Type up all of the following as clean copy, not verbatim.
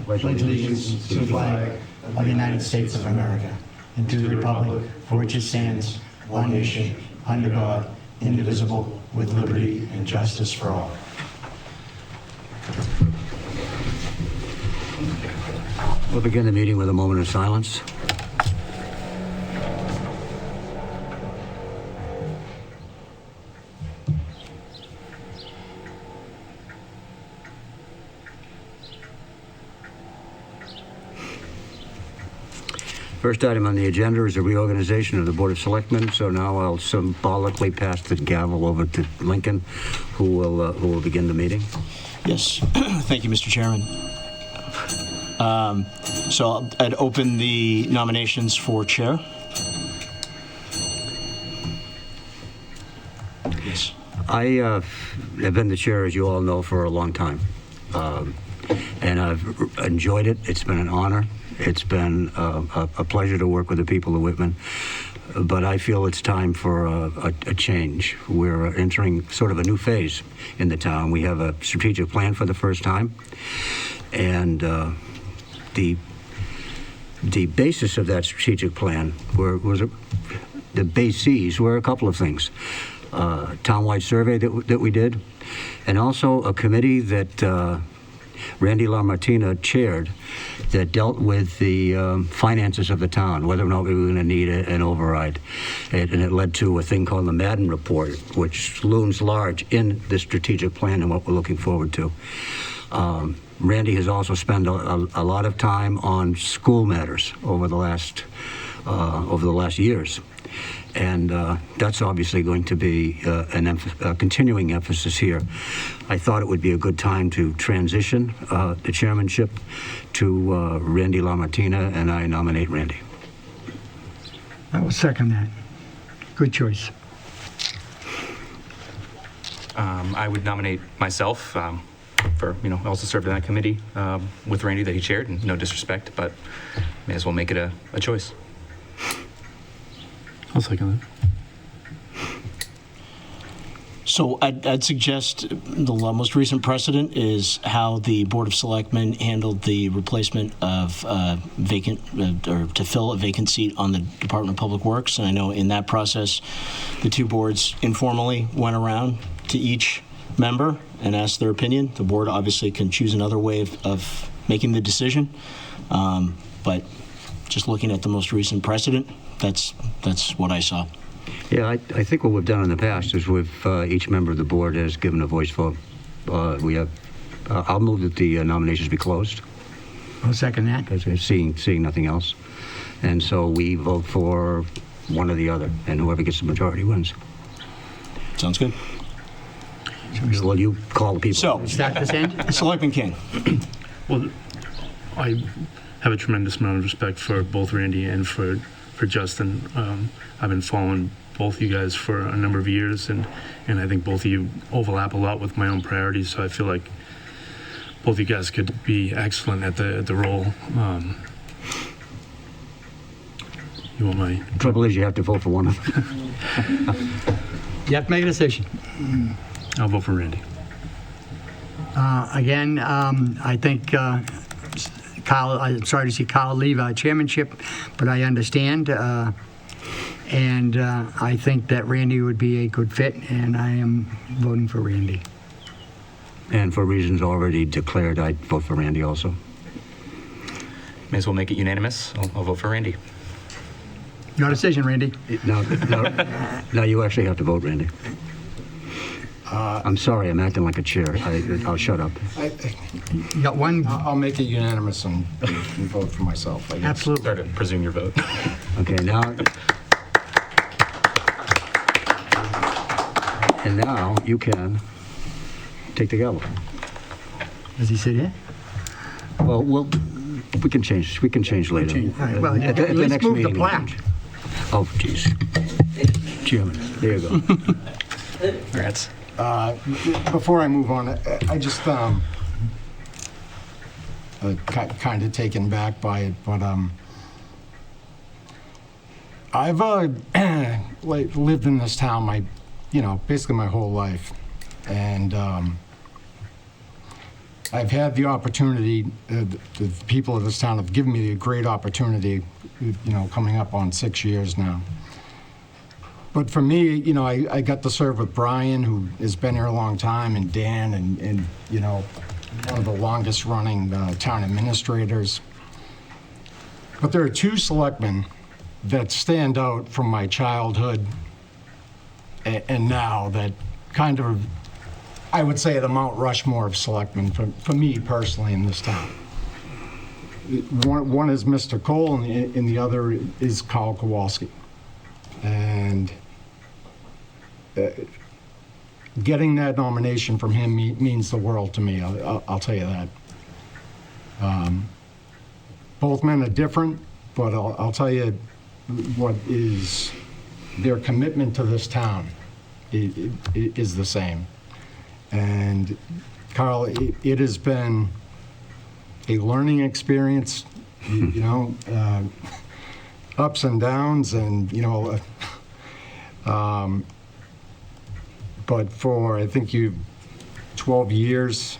pledge allegiance to the flag of the United States of America and to the republic for which it stands, one nation, under God, indivisible, with liberty and justice for all. We'll begin the meeting with a moment of silence. First item on the agenda is a reorganization of the Board of Selectmen. So now I'll symbolically pass the gavel over to Lincoln, who will begin the meeting. Yes, thank you, Mr. Chairman. So I'd open the nominations for chair. Yes. I have been the chair, as you all know, for a long time, and I've enjoyed it. It's been an honor. It's been a pleasure to work with the people of Whitman, but I feel it's time for a change. We're entering sort of a new phase in the town. We have a strategic plan for the first time, and the basis of that strategic plan the bases were a couple of things. Townwide survey that we did, and also a committee that Randy LaMartina chaired that dealt with the finances of the town, whether or not we were going to need an override. And it led to a thing called the Madden Report, which looms large in the strategic plan and what we're looking forward to. Randy has also spent a lot of time on school matters over the last years. And that's obviously going to be a continuing emphasis here. I thought it would be a good time to transition the chairmanship to Randy LaMartina, and I nominate Randy. I will second that. Good choice. I would nominate myself for, I also served in that committee with Randy that he chaired, and no disrespect, but may as well make it a choice. I'll second that. So I'd suggest the most recent precedent is how the Board of Selectmen handled the replacement of vacant, or to fill a vacant seat on the Department of Public Works. And I know in that process, the two boards informally went around to each member and asked their opinion. The board obviously can choose another way of making the decision. But just looking at the most recent precedent, that's what I saw. Yeah, I think what we've done in the past is each member of the board has given a voice vote. I'll move that the nominations be closed. I'll second that. Because seeing nothing else. And so we vote for one or the other, and whoever gets the majority wins. Sounds good. Well, you call the people. So, Start this end? Selectman King. Well, I have a tremendous amount of respect for both Randy and for Justin. I've been following both you guys for a number of years, and I think both of you overlap a lot with my own priorities, so I feel like both you guys could be excellent at the role. You want my... The trouble is you have to vote for one of them. You have to make a decision. I'll vote for Randy. Again, I think Kyle, I'm sorry to see Kyle leave our chairmanship, but I understand. And I think that Randy would be a good fit, and I am voting for Randy. And for reasons already declared, I vote for Randy also. May as well make it unanimous. I'll vote for Randy. Your decision, Randy. Now you actually have to vote, Randy. I'm sorry, I'm acting like a chair. I'll shut up. You got one? I'll make it unanimous and vote for myself, I guess. Absolutely. Start to presume your vote. Okay, now... And now you can take the gavel. Does he sit here? Well, we can change. We can change later. All right, well, At the let's next move the meeting, we'll plaque. change. Oh, jeez. Chairman, there you go. Congrats. Before I move on, I just kind of taken back by it, but I've lived in this town basically my whole life, and I've had the opportunity, the people of this town have given me a great opportunity, coming up on 6 years now. But for me, I got to serve with Brian, who has been here a long time, and Dan, and one of the longest-running town administrators. But there are two selectmen that stand out from my childhood and now that kind of, I would say, the Mount Rushmore of selectmen for me personally in this town. One is Mr. Cole, and the other is Carl Kowalski. And getting that nomination from him means the world to me, I'll tell you that. Both men are different, but I'll tell you what is their commitment to this town is the same. And Carl, it has been a learning experience, ups and downs, and but for I think 12 years,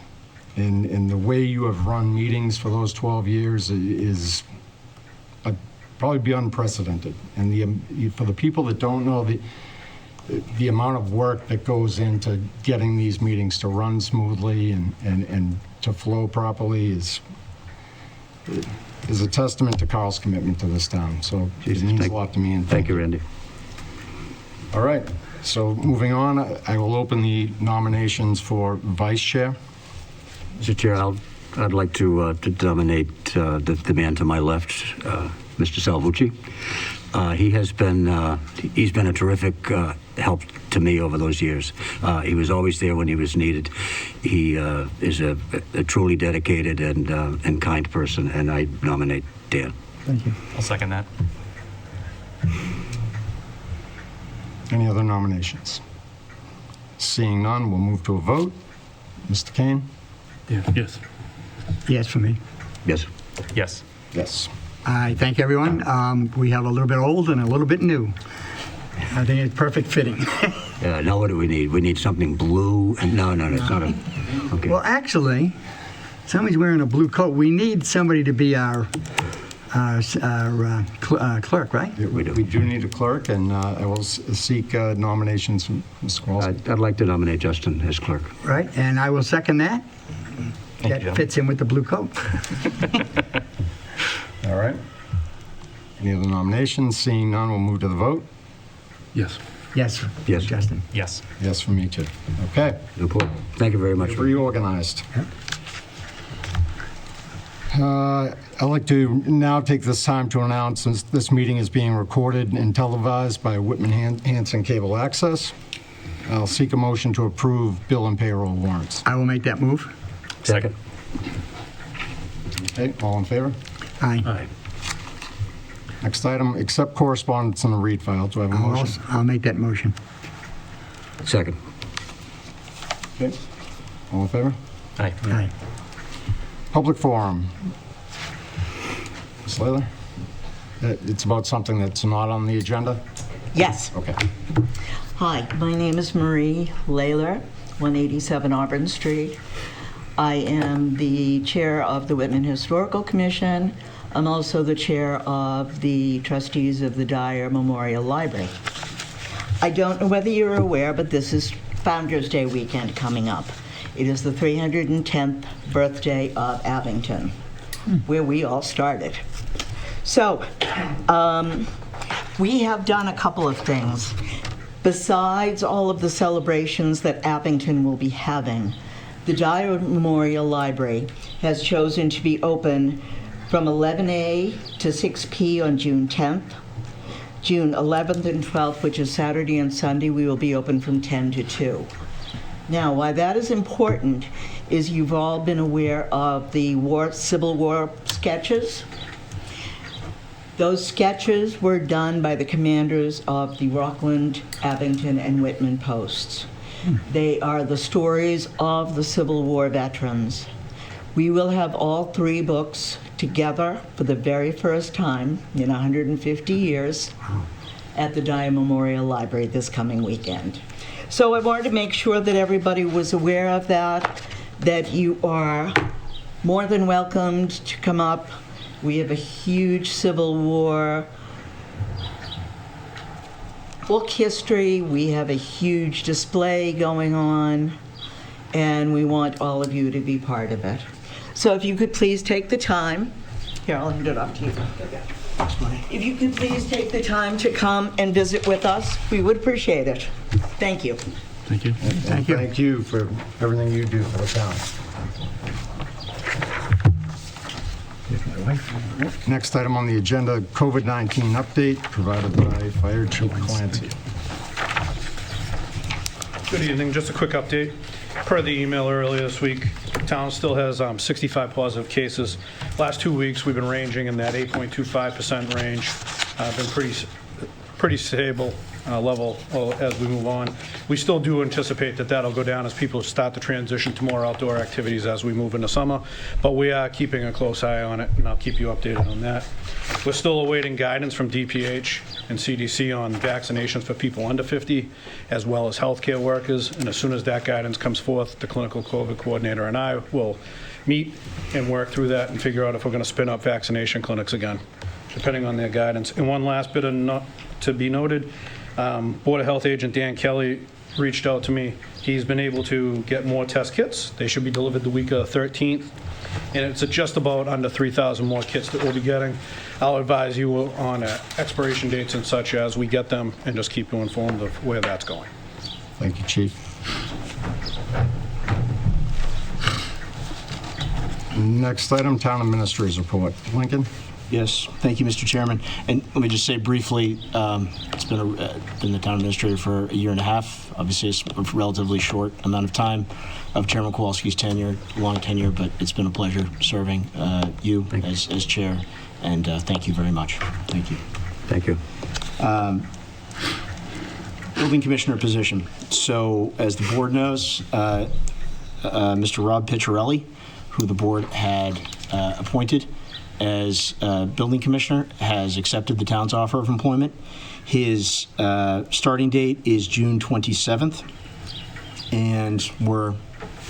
and the way you have run meetings for those 12 years is probably be unprecedented. And for the people that don't know, the amount of work that goes into getting these meetings to run smoothly and to flow properly is a testament to Carl's commitment to this town. So it means a lot to me. And Thank you, Randy. All right, so moving on, I will open the nominations for vice chair. Mr. Chair, I'd like to nominate the man to my left, Mr. Salvucci. He's been a terrific help to me over those years. He was always there when he was needed. He is a truly dedicated and kind person, and I nominate Dan. Thank you. I'll second that. Any other nominations? Seeing none, we'll move to a vote. Mr. Kane? Yeah, yes. Yes, for me. Yes. Yes. Yes. I thank everyone. We have a little bit old and a little bit new. I think it's perfect fitting. Now what do we need? We need something blue. And no, it's not a. Okay. Well, actually, somebody's wearing a blue coat. We need somebody to be our clerk, right? We do need a clerk, and I will seek nominations from Ms. Kowalski. I'd like to nominate Justin as clerk. Right, and I will second that. Thank That you, fits in with the blue coat. All right. Any other nominations? Seeing none, we'll move to the vote. Yes. Yes, Yes. Justin. Yes. Yes, for me too. Okay. Report. Thank you very much. Reorganized. I'd like to now take this time to announce this meeting is being recorded and televised by Whitman Hanson Cable Access. I'll seek a motion to approve bill and payroll warrants. I will make that move. Second. Okay, all in favor? Aye. Aye. Next item, accept correspondence in the read file. Do I have a motion? I'll make that motion. Second. Okay, all in favor? Aye. Aye. Public forum. Ms. Layler? It's about something that's not on the agenda? Yes. Okay. Hi, my name is Marie Layler, 187 Auburn Street. I am the chair of the Whitman Historical Commission. I'm also the chair of the trustees of the Dyer Memorial Library. I don't know whether you're aware, but this is Founders Day weekend coming up. It is the 310th birthday of Abington, where we all started. So, we have done a couple of things. Besides all of the celebrations that Abington will be having, the Dyer Memorial Library has chosen to be open from 11 a to 6 p on June 10th. June 11th and 12th, which is Saturday and Sunday, we will be open from 10 to 2. Now, why that is important is you've all been aware of the Civil War sketches. Those sketches were done by the commanders of the Rockland, Abington, and Whitman posts. They are the stories of the Civil War veterans. We will have all three books together for the very first time in 150 years at the Dyer Memorial Library this coming weekend. So I wanted to make sure that everybody was aware of that. that you are more than welcomed to come up. We have a huge Civil War book history. We have a huge display going on, and we want all of you to be part of it. So if you could please take the time, here, I'll hand it off to you. If you could please take the time to come and visit with us, we would appreciate it. Thank you. Thank you. Thank you. Thank you for everything you do for the town. Next item on the agenda, COVID-19 update provided by Fire Chief Clancy. Good evening. Just a quick update. Per the email earlier this week, town still has 65 positive cases. Last 2 weeks, we've been ranging in that 8.25% range. Been pretty stable level as we move on. We still do anticipate that that'll go down as people start to transition to more outdoor activities as we move into summer, but we are keeping a close eye on it, and I'll keep you updated on that. We're still awaiting guidance from DPH and CDC on vaccinations for people under 50, as well as healthcare workers, and as soon as that guidance comes forth, the clinical COVID coordinator and I will meet and work through that and figure out if we're going to spin up vaccination clinics again, depending on their guidance. And one last bit to be noted, Board of Health agent Dan Kelly reached out to me. He's been able to get more test kits. They should be delivered the week of the 13th. And it's just about under 3,000 more kits that we'll be getting. I'll advise you on expiration dates and such as we get them, and just keep you informed of where that's going. Thank you, Chief. Next item, Town Administrator's Report. Lincoln? Yes, thank you, Mr. Chairman. And let me just say briefly, it's been the town administrator for a year and a half. Obviously, it's a relatively short amount of time of Chairman Kowalski's tenure, long tenure, but it's been a pleasure serving you as chair, and thank you very much. Thank you. Thank you. Building commissioner position. So, as the board knows, Mr. Rob Picciarelli, who the board had appointed as building commissioner, has accepted the town's offer of employment. His starting date is June 27th, and we're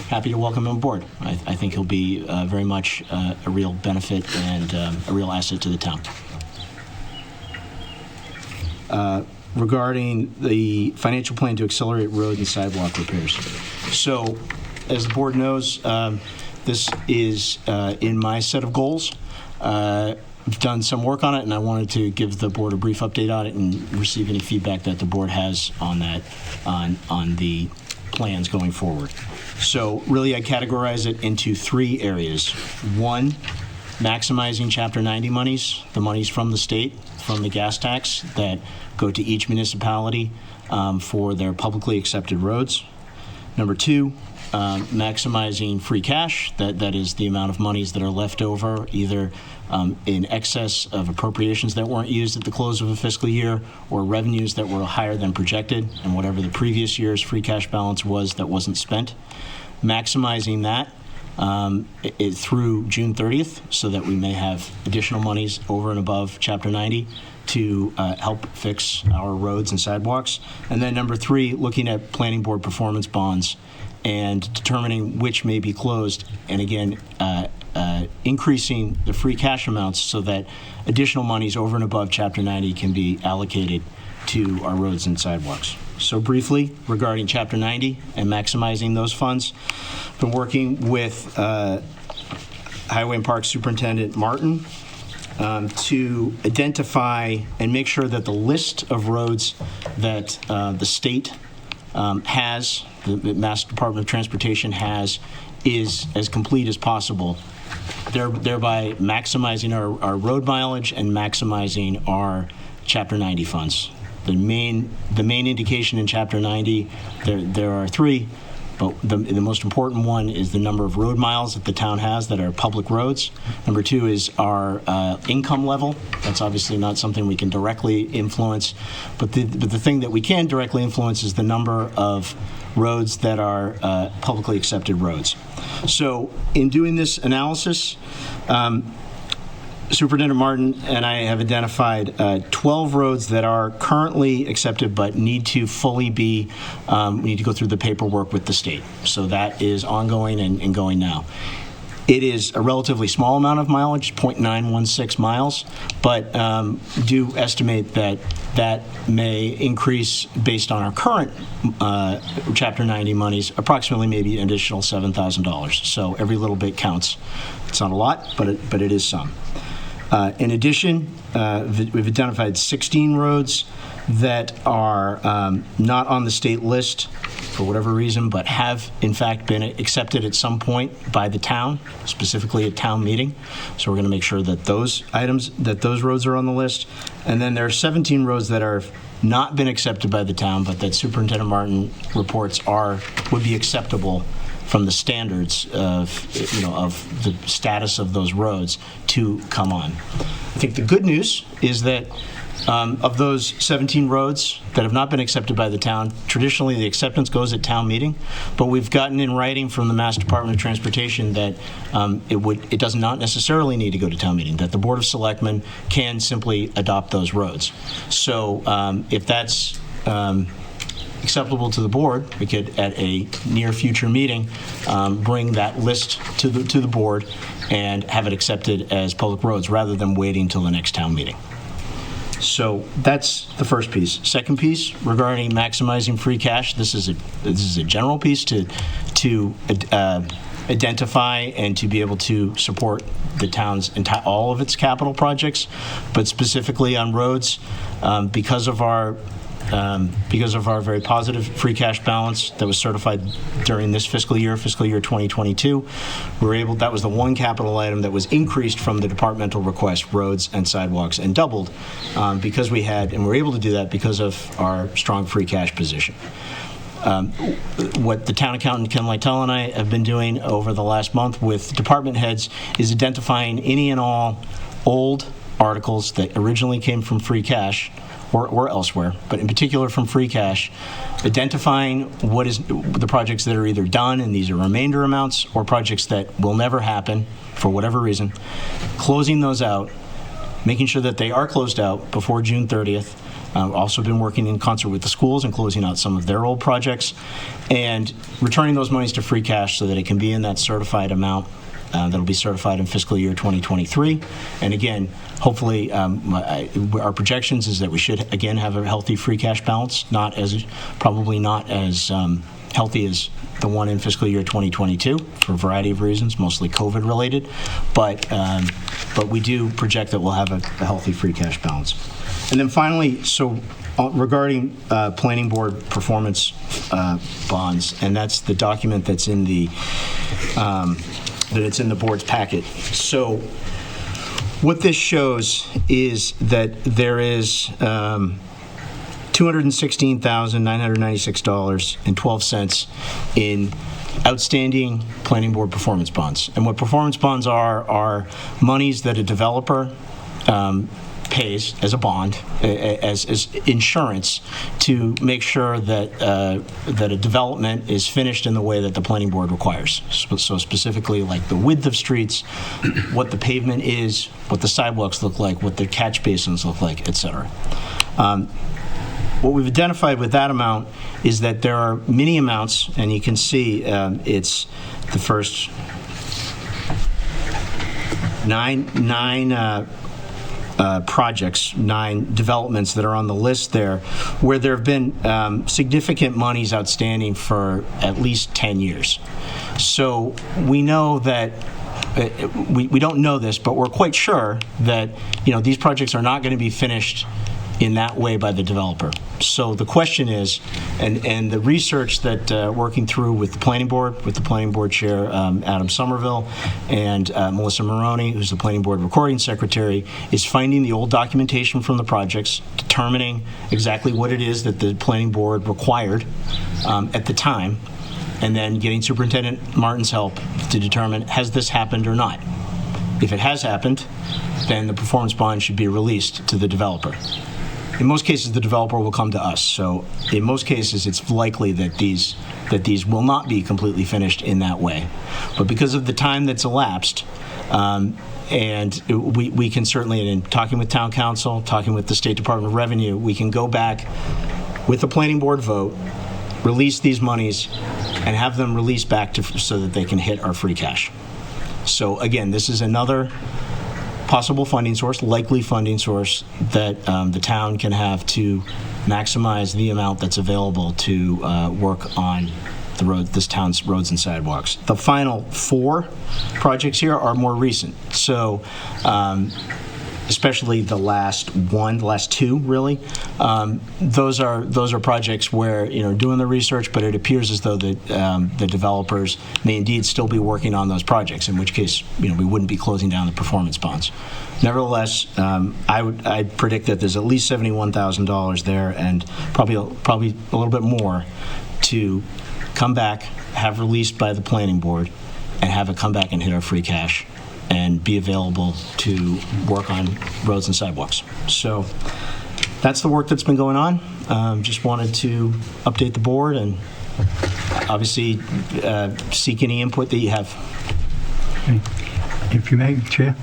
happy to welcome him aboard. I think he'll be very much a real benefit and a real asset to the town. Regarding the financial plan to accelerate road and sidewalk repairs. So, as the board knows, this is in my set of goals. I've done some work on it, and I wanted to give the board a brief update on it and receive any feedback that the board has on that, on the plans going forward. So really, I categorize it into 3 areas. 1, maximizing Chapter 90 monies, the monies from the state, from the gas tax that go to each municipality for their publicly accepted roads. Number 2, maximizing free cash, that is the amount of monies that are left over, either in excess of appropriations that weren't used at the close of a fiscal year, or revenues that were higher than projected, and whatever the previous year's free cash balance was that wasn't spent. Maximizing that through June 30th, so that we may have additional monies over and above Chapter 90 to help fix our roads and sidewalks. And then number 3, looking at planning board performance bonds and determining which may be closed, and again, increasing the free cash amounts so that additional monies over and above Chapter 90 can be allocated to our roads and sidewalks. So briefly, regarding Chapter 90 and maximizing those funds, I've been working with Highway and Parks Superintendent Martin to identify and make sure that the list of roads that the state has, the Mass Department of Transportation has, is as complete as possible, thereby maximizing our road mileage and maximizing our Chapter 90 funds. The main indication in Chapter 90, there are 3, but the most important one is the number of road miles that the town has that are public roads. Number 2 is our income level. That's obviously not something we can directly influence, but the thing that we can directly influence is the number of roads that are publicly accepted roads. So in doing this analysis, Superintendent Martin and I have identified 12 roads that are currently accepted but need to fully be, we need to go through the paperwork with the state. So that is ongoing and going now. It is a relatively small amount of mileage, 0.916 miles, but do estimate that that may increase based on our current Chapter 90 monies, approximately maybe an additional $7,000. So every little bit counts. It's not a lot, but it is some. In addition, we've identified 16 roads that are not on the state list for whatever reason, but have in fact been accepted at some point by the town, specifically at town meeting. So we're going to make sure that those roads are on the list. And then there are 17 roads that are not been accepted by the town, but that Superintendent Martin reports would be acceptable from the standards of the status of those roads to come on. I think the good news is that of those 17 roads that have not been accepted by the town, traditionally the acceptance goes at town meeting, but we've gotten in writing from the Mass Department of Transportation that it does not necessarily need to go to town meeting, that the Board of Selectmen can simply adopt those roads. So if that's acceptable to the board, we could, at a near future meeting, bring that list to the board and have it accepted as public roads rather than waiting till the next town meeting. So that's the first piece. Second piece, regarding maximizing free cash, this is a general piece to identify and to be able to support the town's all of its capital projects, but specifically on roads, because of our very positive free cash balance that was certified during this fiscal year 2022, that was the one capital item that was increased from the departmental request, roads and sidewalks, and doubled because we were able to do that because of our strong free cash position. What the town accountant, Ken Lytell, and I have been doing over the last month with department heads is identifying any and all old articles that originally came from free cash or elsewhere, but in particular from free cash, identifying what is the projects that are either done, and these are remainder amounts, or projects that will never happen for whatever reason, closing those out, making sure that they are closed out before June 30th. Also been working in concert with the schools and closing out some of their old projects, and returning those monies to free cash so that it can be in that certified amount that'll be certified in fiscal year 2023. And again, hopefully, our projections is that we should again have a healthy free cash balance, probably not as healthy as the one in fiscal year 2022 for a variety of reasons, mostly COVID related, but we do project that we'll have a healthy free cash balance. And then finally, regarding planning board performance bonds, and that's the document that's in the board's packet. So what this shows is that there is $216,996.12 in outstanding planning board performance bonds. And what performance bonds are monies that a developer pays as a bond, as insurance, to make sure that a development is finished in the way that the planning board requires. So specifically, like the width of streets, what the pavement is, what the sidewalks look like, what the catch basins look like, etc. What we've identified with that amount is that there are many amounts, and you can see it's the first nine projects, 9 developments that are on the list there, where there have been significant monies outstanding for at least 10 years. So we know that, we don't know this, but we're quite sure that these projects are not going to be finished in that way by the developer. So the question is, and the research that working through with the planning board chair, Adam Somerville, and Melissa Maroney, who's the planning board recording secretary, is finding the old documentation from the projects, determining exactly what it is that the planning board required at the time, and then getting Superintendent Martin's help to determine, has this happened or not? If it has happened, then the performance bond should be released to the developer. In most cases, the developer will come to us. So in most cases, it's likely that these that these will not be completely finished in that way. But because of the time that's elapsed, and we can certainly, in talking with town council, talking with the State Department of Revenue, we can go back with the planning board vote, release these monies, and have them released back so that they can hit our free cash. So again, this is another possible funding source, likely funding source that the town can have to maximize the amount that's available to work on this town's roads and sidewalks. The final 4 projects here are more recent. So especially the last 2 really, those are projects where, doing the research, but it appears as though the developers may indeed still be working on those projects, in which case, we wouldn't be closing down the performance bonds. Nevertheless, I'd predict that there's at least $71,000 there, and probably a little bit more to come back, have released by the planning board, and have it come back and hit our free cash and be available to work on roads and sidewalks. So that's the work that's been going on. Just wanted to update the board and obviously seek any input that you have. Okay. If you may, Chair,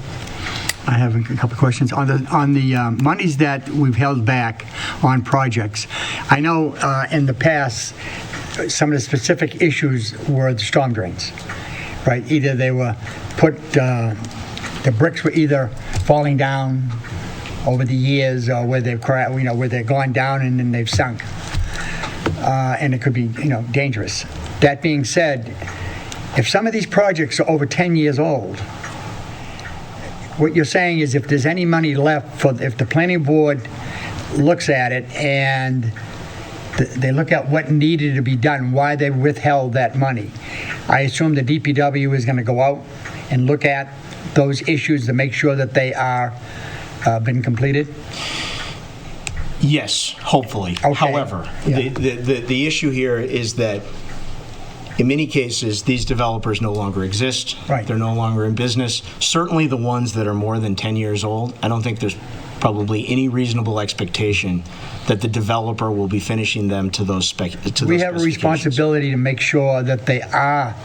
I have a couple of questions. On the monies that we've held back on projects, I know in the past, some of the specific issues were the storm drains, right? Either they were put, the bricks were either falling down over the years, or where they've where they've gone down and then they've sunk, and it could be dangerous. That being said, if some of these projects are over 10 years old, what you're saying is if there's any money left if the planning board looks at it and they look at what needed to be done, why they withheld that money, I assume the DPW is going to go out and look at those issues to make sure that they are been completed? Yes, hopefully. Okay. However, Yeah. the issue here is that in many cases, these developers no longer exist. Right. They're no longer in business. Certainly the ones that are more than 10 years old, I don't think there's probably any reasonable expectation that the developer will be finishing them to those specifications. We have a responsibility to make sure that they are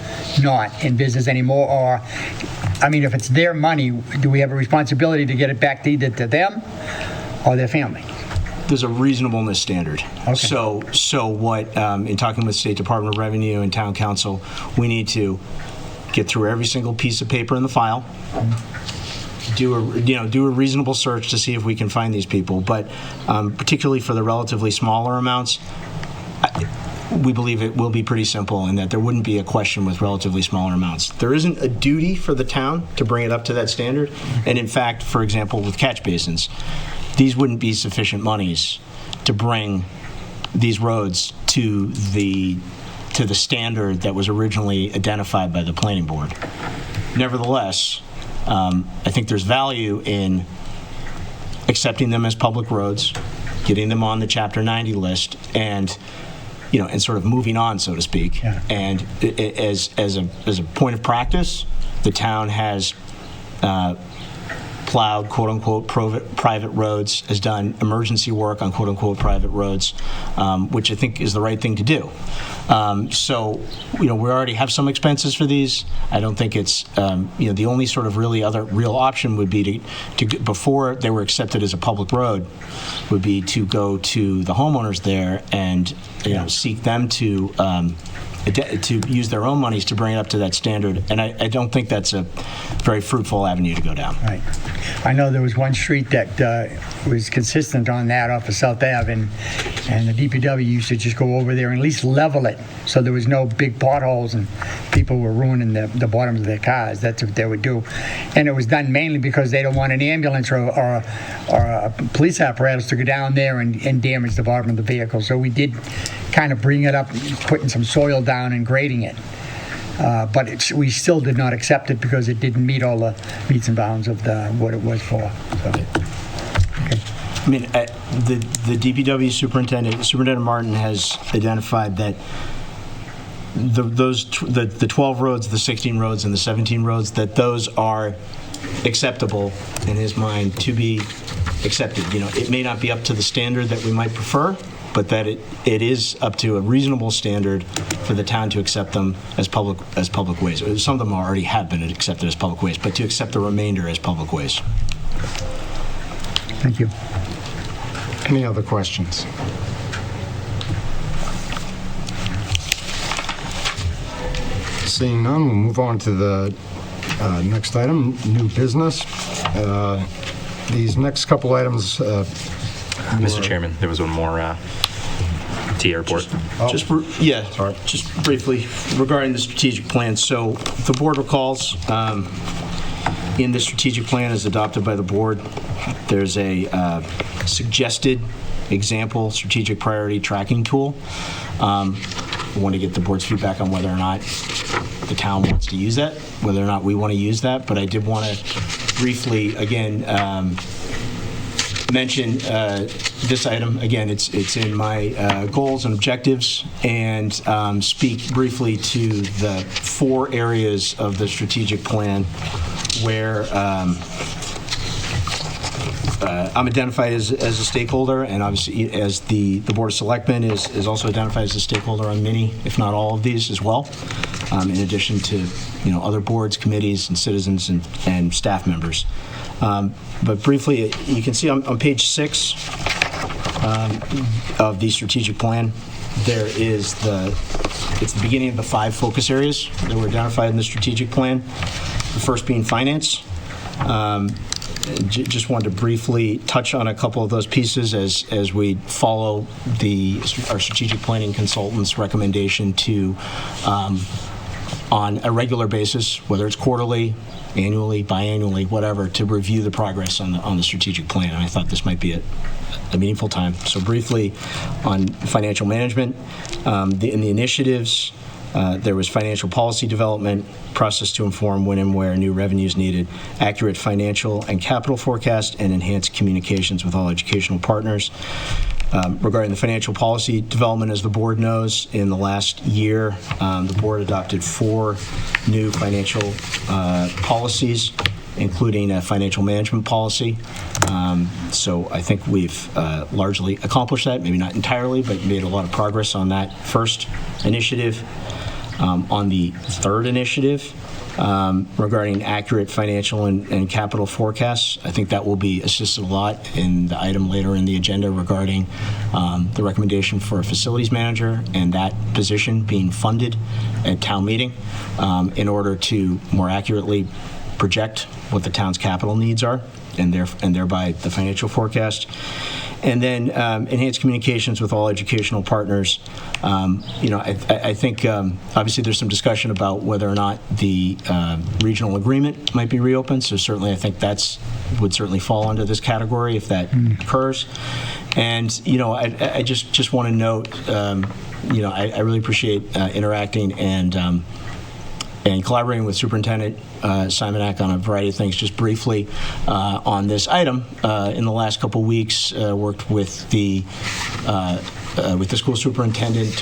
not in business anymore, or, if it's their money, do we have a responsibility to get it back either to them or their family? There's a reasonableness standard. Okay. So what, in talking with State Department of Revenue and Town Council, we need to get through every single piece of paper in the file, do a reasonable search to see if we can find these people. But particularly for the relatively smaller amounts, we believe it will be pretty simple, and that there wouldn't be a question with relatively smaller amounts. There isn't a duty for the town to bring it up to that standard. And in fact, for example, with catch basins, these wouldn't be sufficient monies to bring these roads to the standard that was originally identified by the planning board. Nevertheless, I think there's value in accepting them as public roads, getting them on the Chapter 90 list, and sort of moving on, so to speak. Yeah. And as a point of practice, the town has plowed quote-unquote private roads, has done emergency work on quote-unquote private roads, which I think is the right thing to do. So, we already have some expenses for these. I don't think it's, the only sort of other real option would be to before they were accepted as a public road, would be to go to the homeowners there and, seek them to use their own monies to bring it up to that standard. And I don't think that's a very fruitful avenue to go down. Right. I know there was one street that was consistent on that off of South Ave, and the DPW used to just go over there and at least level it so there was no big potholes and people were ruining the bottoms of their cars. That's what they would do. And it was done mainly because they don't want an ambulance or a police apparatus to go down there and damage the bottom of the vehicle. So we did kind of bring it up, putting some soil down and grading it. But we still did not accept it because it didn't meet all the meets and bounds of what it was for. So, okay. The DPW Superintendent Martin has identified that the 12 roads, the 16 roads, and the 17 roads, that those are acceptable in his mind to be accepted. It may not be up to the standard that we might prefer, but that it is up to a reasonable standard for the town to accept them as public ways. Some of them already have been accepted as public ways, but to accept the remainder as public ways. Thank you. Any other questions? Seeing none, we'll move on to the next item, new business. These next couple items. Mr. Chairman, there was one more T airport. Just briefly regarding the strategic plan. So the board recalls in the strategic plan as adopted by the board, there's a suggested example strategic priority tracking tool. I want to get the board's feedback on whether or not the town wants to use that, whether or not we want to use that. But I did want to briefly, again, mention this item. Again, it's in my goals and objectives, and speak briefly to the 4 areas of the strategic plan where I'm identified as a stakeholder, and obviously as the Board of Selectmen is also identified as a stakeholder on many, if not all of these as well, in addition to other boards, committees, and citizens and staff members. But briefly, you can see on page 6 of the strategic plan, it's the beginning of the 5 focus areas that were identified in the strategic plan. The first being finance. Just wanted to briefly touch on a couple of those pieces as we follow our strategic planning consultant's recommendation to, on a regular basis, whether it's quarterly, annually, biannually, whatever, to review the progress on the strategic plan. And I thought this might be a meaningful time. So briefly on financial management, in the initiatives, there was financial policy development, process to inform when and where new revenue is needed, accurate financial and capital forecast, and enhanced communications with all educational partners. Regarding the financial policy development, as the board knows, in the last year, the board adopted 4 new financial policies, including a financial management policy. So I think we've largely accomplished that, maybe not entirely, but made a lot of progress on that first initiative. On the third initiative, regarding accurate financial and capital forecasts, I think that will be assisted a lot in the item later in the agenda regarding the recommendation for a facilities manager and that position being funded at town meeting in order to more accurately project what the town's capital needs are and thereby the financial forecast. And then enhanced communications with all educational partners. I think obviously there's some discussion about whether or not the regional agreement might be reopened. So certainly I think would certainly fall under this category if that occurs. And I just want to note, I really appreciate interacting and collaborating with Superintendent Simonak on a variety of things. Just briefly on this item, in the last couple weeks, worked with the school superintendent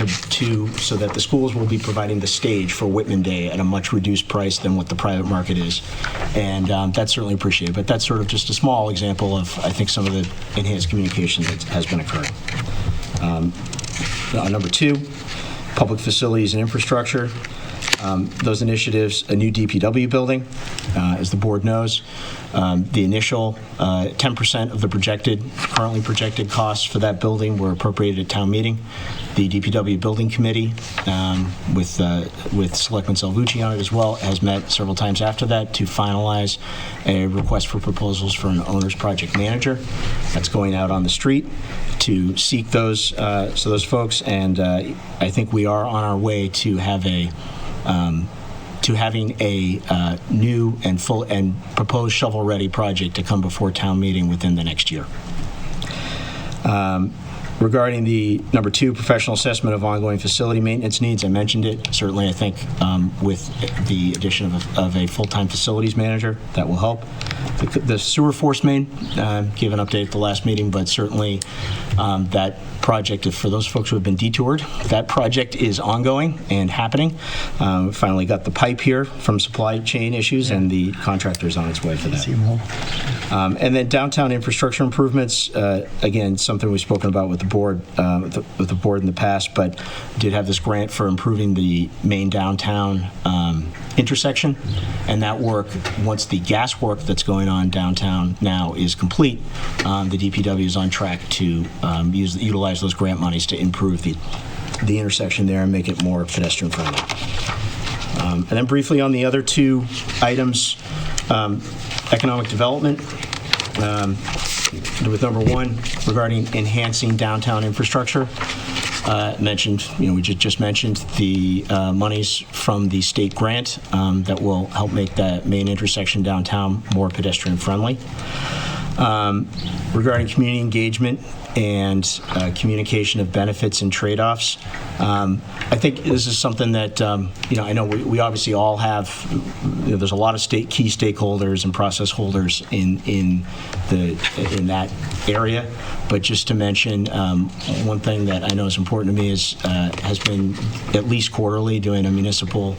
so that the schools will be providing the stage for Whitman Day at a much reduced price than what the private market is, and that's certainly appreciated. But that's sort of just a small example of, I think, some of the enhanced communication that has been occurring. Number 2, public facilities and infrastructure. Those initiatives, a new DPW building, as the board knows. The initial 10% of the currently projected costs for that building were appropriated at town meeting. The DPW Building Committee, with Selectman Salvucci on it as well, has met several times after that to finalize a request for proposals for an owner's project manager. That's going out on the street to seek those folks, and I think we are on our way to having a new and full and proposed shovel-ready project to come before town meeting within the next year. Regarding the number 2, professional assessment of ongoing facility maintenance needs, I mentioned it. Certainly, I think with the addition of a full-time facilities manager, that will help. The sewer force main, gave an update at the last meeting, but certainly that project, for those folks who have been detoured, that project is ongoing and happening. We finally got the pipe here from supply chain issues, and the contractor is on its way for that. And then downtown infrastructure improvements, again, something we've spoken about with the board, with the board in the past, but did have this grant for improving the main downtown intersection. And that work, once the gas work that's going on downtown now is complete, the DPW is on track to utilize those grant monies to improve the intersection there and make it more pedestrian friendly. And then briefly on the other two items, economic development, with number one regarding enhancing downtown infrastructure. Mentioned, we just mentioned the monies from the state grant that will help make that main intersection downtown more pedestrian friendly. Regarding community engagement and communication of benefits and trade-offs, I think this is something that I know we obviously all have. There's a lot of key stakeholders and process holders in that area. But just to mention, one thing that I know is important to me has been at least quarterly doing a municipal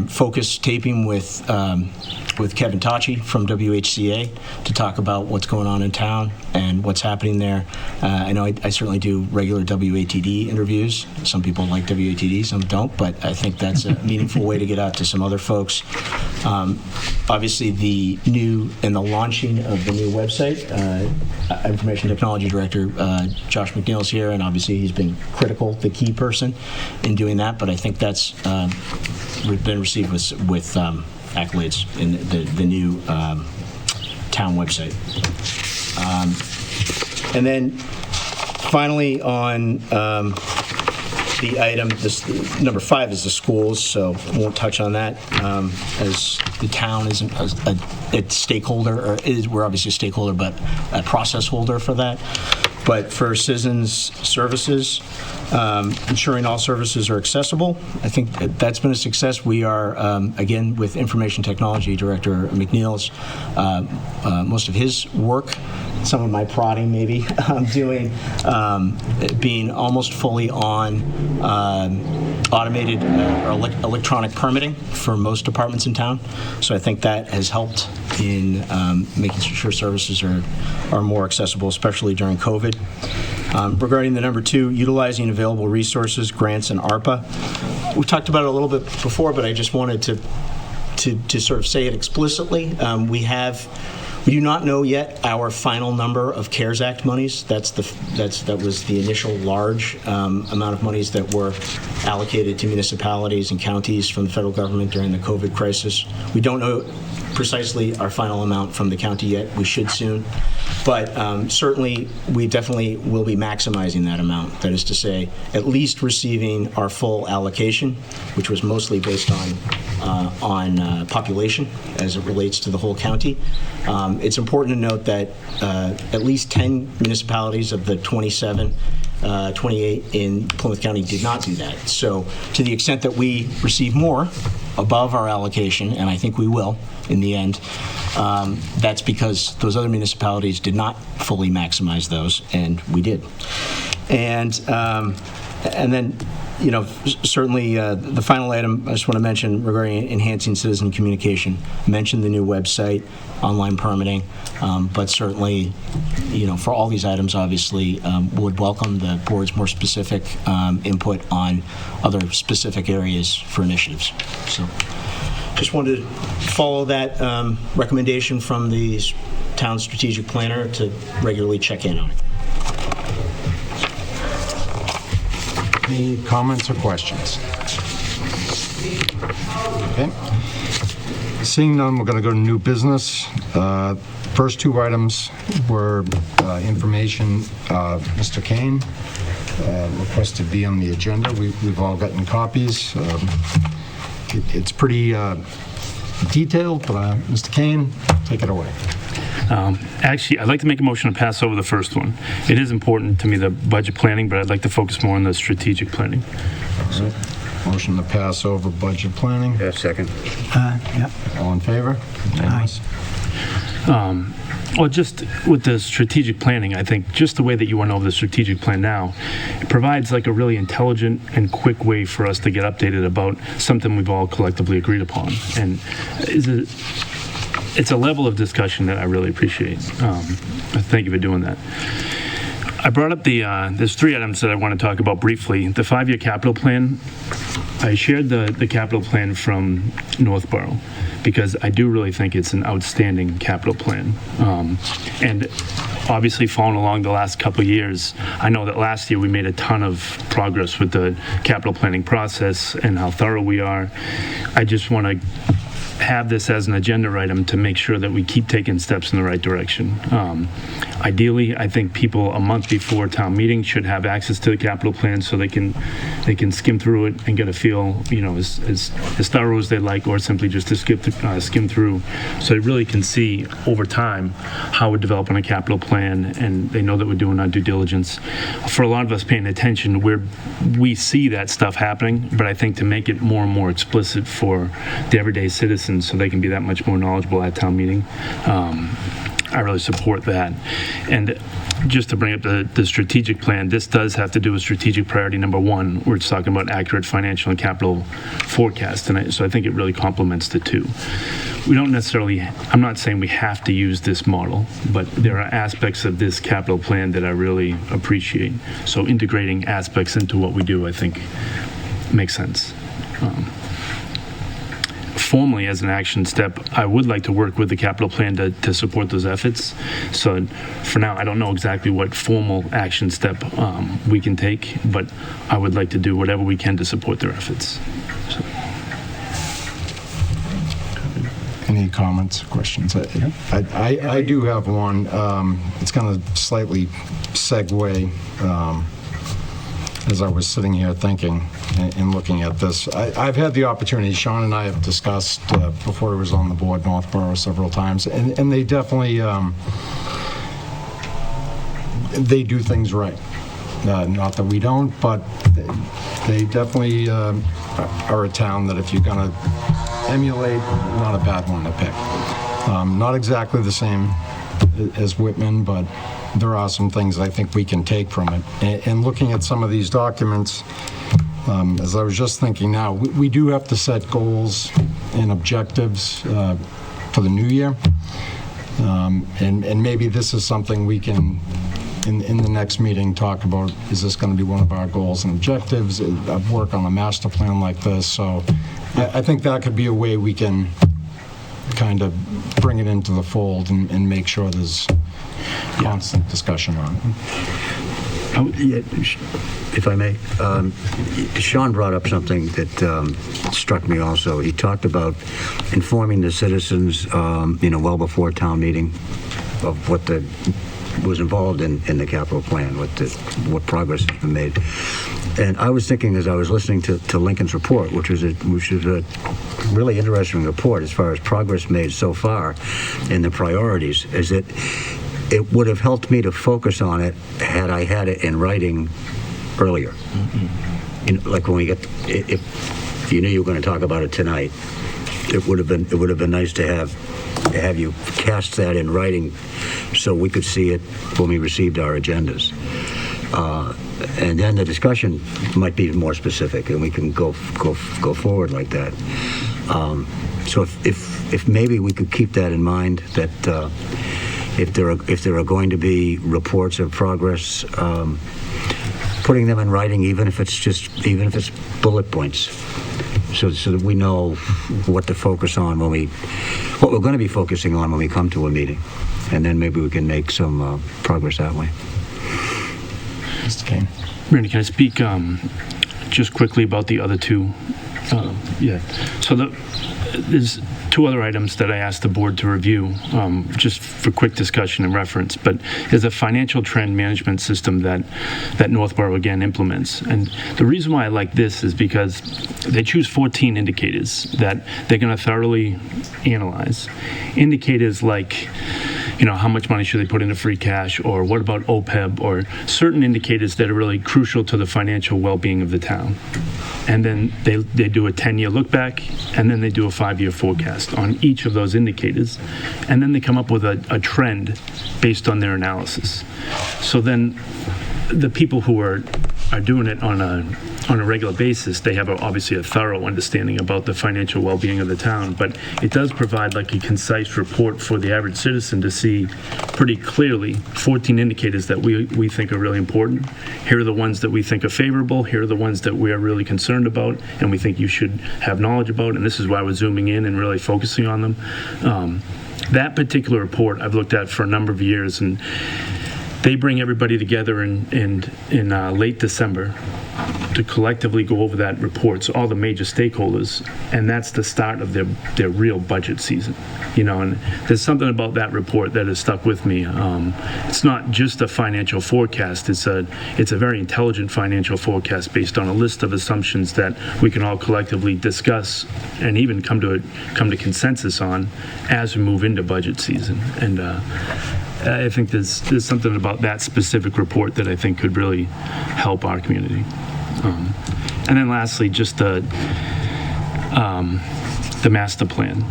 focus taping with Kevin Tachi from WHCA to talk about what's going on in town and what's happening there. I know I certainly do regular WATD interviews. Some people like WATD, some don't, but I think that's a meaningful way to get out to some other folks. Obviously, the launching of the new website, Information Technology Director Josh McNeil's here, and obviously he's been critical, the key person in doing that, but I think that's been received with accolades in the new town website. And then finally on the item, number 5 is the schools, so I won't touch on that as the town isn't a stakeholder, or we're obviously a stakeholder, but a process holder for that. But for citizens services, ensuring all services are accessible, I think that's been a success. We are, again, with Information Technology Director McNeil's, most of his work, some of my prodding maybe, doing, being almost fully on automated or electronic permitting for most departments in town. So I think that has helped in making sure services are more accessible, especially during COVID. Regarding the number 2, utilizing available resources, grants, and ARPA. We talked about it a little bit before, but I just wanted to sort of say it explicitly. We do not know yet our final number of CARES Act monies. That was the initial large amount of monies that were allocated to municipalities and counties from the federal government during the COVID crisis. We don't know precisely our final amount from the county yet. We should soon. But certainly, we definitely will be maximizing that amount. That is to say, at least receiving our full allocation, which was mostly based on population as it relates to the whole county. It's important to note that at least 10 municipalities of the 28 in Plymouth County did not do that. So to the extent that we receive more above our allocation, and I think we will in the end, that's because those other municipalities did not fully maximize those, and we did. And then, certainly the final item I just want to mention regarding enhancing citizen communication. I mentioned the new website, online permitting, but certainly, for all these items, obviously, would welcome the board's more specific input on other specific areas for initiatives. So just wanted to follow that recommendation from the town strategic planner to regularly check in on it. Any comments or questions? Okay. Seeing none, we're going to go to new business. First 2 items were information. Mr. Kane requested to be on the agenda. We've all gotten copies. It's pretty detailed, but Mr. Kane, take it away. Actually, I'd like to make a motion to pass over the first one. It is important to me, the budget planning, but I'd like to focus more on the strategic planning. So, motion to pass over budget planning. Yeah, second. Yeah. All in favor? Unanimous. Well, just with the strategic planning, I think just the way that you went over the strategic plan now, it provides like a really intelligent and quick way for us to get updated about something we've all collectively agreed upon. And it's a level of discussion that I really appreciate. Thank you for doing that. I brought up there's 3 items that I want to talk about briefly. The 5-year capital plan. I shared the capital plan from Northborough because I do really think it's an outstanding capital plan. And obviously following along the last couple of years, I know that last year we made a ton of progress with the capital planning process and how thorough we are. I just want to have this as an agenda item to make sure that we keep taking steps in the right direction. Ideally, I think people a month before town meeting should have access to the capital plan so they can skim through it and get a feel, as thorough as they like, or simply just to skim through, so they really can see over time how we're developing a capital plan, and they know that we're doing our due diligence. For a lot of us paying attention, we see that stuff happening, but I think to make it more and more explicit for the everyday citizens so they can be that much more knowledgeable at town meeting, I really support that. And just to bring up the strategic plan, this does have to do with strategic priority number 1, where it's talking about accurate financial and capital forecast. And so I think it really complements the 2. We don't necessarily, I'm not saying we have to use this model, but there are aspects of this capital plan that I really appreciate. So integrating aspects into what we do, I think, makes sense. Formally, as an action step, I would like to work with the capital plan to support those efforts. So for now, I don't know exactly what formal action step we can take, but I would like to do whatever we can to support their efforts. So. Any comments, questions? I do have one. It's going to slightly segue as I was sitting here thinking and looking at this. I've had the opportunity, Sean and I have discussed before I was on the board, Northborough, several times, and they definitely, they do things right. Not that we don't, but they definitely are a town that if you're going to emulate, not a bad one to pick. Not exactly the same as Whitman, but there are some things I think we can take from it. And looking at some of these documents, as I was just thinking now, we do have to set goals and objectives for the new year. And maybe this is something we can, in the next meeting, talk about, is this going to be one of our goals and objectives? Work on a master plan like this. So I think that could be a way we can kind of bring it into the fold and make sure there's constant discussion on it. If I may, Sean brought up something that struck me also. He talked about informing the citizens, well before town meeting of what was involved in the capital plan, what progress has been made. And I was thinking as I was listening to Lincoln's report, which is a really interesting report as far as progress made so far in the priorities, is that it would have helped me to focus on it had I had it in writing earlier. Mm-hmm. Like when we get, if you knew you were going to talk about it tonight, it would have been nice to have you cast that in writing so we could see it when we received our agendas. And then the discussion might be more specific, and we can go forward like that. So if maybe we could keep that in mind, that if there are going to be reports of progress, putting them in writing, even if it's bullet points, so that we know what to focus on what we're going to be focusing on when we come to a meeting, and then maybe we can make some progress that way. Mr. Kane. Randy, can I speak just quickly about the other 2? Yeah. So there's 2 other items that I asked the board to review, just for quick discussion and reference. But there's a financial trend management system that Northborough again implements. And the reason why I like this is because they choose 14 indicators that they're going to thoroughly analyze. Indicators like, how much money should they put into free cash, or what about OPEB, or certain indicators that are really crucial to the financial well-being of the town. And then they do a 10-year look back, and then they do a 5-year forecast on each of those indicators. And then they come up with a trend based on their analysis. So then the people who are doing it on on a regular basis, they have obviously a thorough understanding about the financial well-being of the town, but it does provide like a concise report for the average citizen to see pretty clearly 14 indicators that we think are really important. Here are the ones that we think are favorable. Here are the ones that we are really concerned about and we think you should have knowledge about, and this is why we're zooming in and really focusing on them. That particular report I've looked at for a number of years, and they bring everybody together in late December to collectively go over that report, so all the major stakeholders, and that's the start of their real budget season. And there's something about that report that has stuck with me. It's not just a financial forecast, it's a very intelligent financial forecast based on a list of assumptions that we can all collectively discuss and even come to consensus on as we move into budget season. And I think there's something about that specific report that I think could really help our community. And then lastly, just the master plan.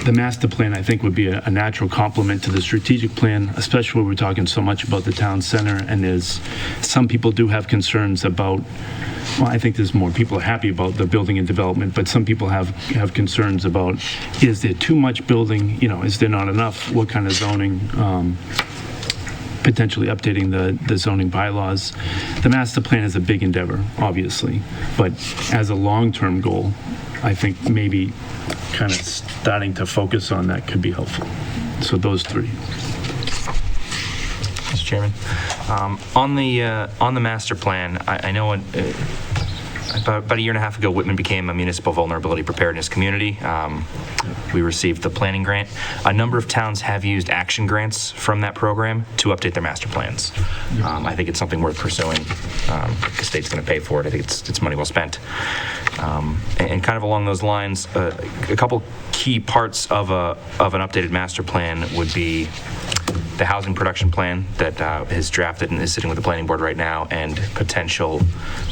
The master plan, I think, would be a natural complement to the strategic plan, especially when we're talking so much about the town center, and some people do have concerns about, well, I think there's more people are happy about the building and development, but some people have concerns about, is there too much building, is there not enough, what kind of zoning, potentially updating the zoning bylaws. The master plan is a big endeavor, obviously, but as a long-term goal, I think maybe kind of starting to focus on that could be helpful. So those three. Mr. Chairman, on the master plan, I know about a year and a half ago, Whitman became a municipal vulnerability preparedness community. We received the planning grant. A number of towns have used action grants from that program to update their master plans. I think it's something worth pursuing. The state's going to pay for it. I think it's money well spent. And kind of along those lines, a couple key parts of an updated master plan would be the housing production plan that is drafted and is sitting with the planning board right now, and potential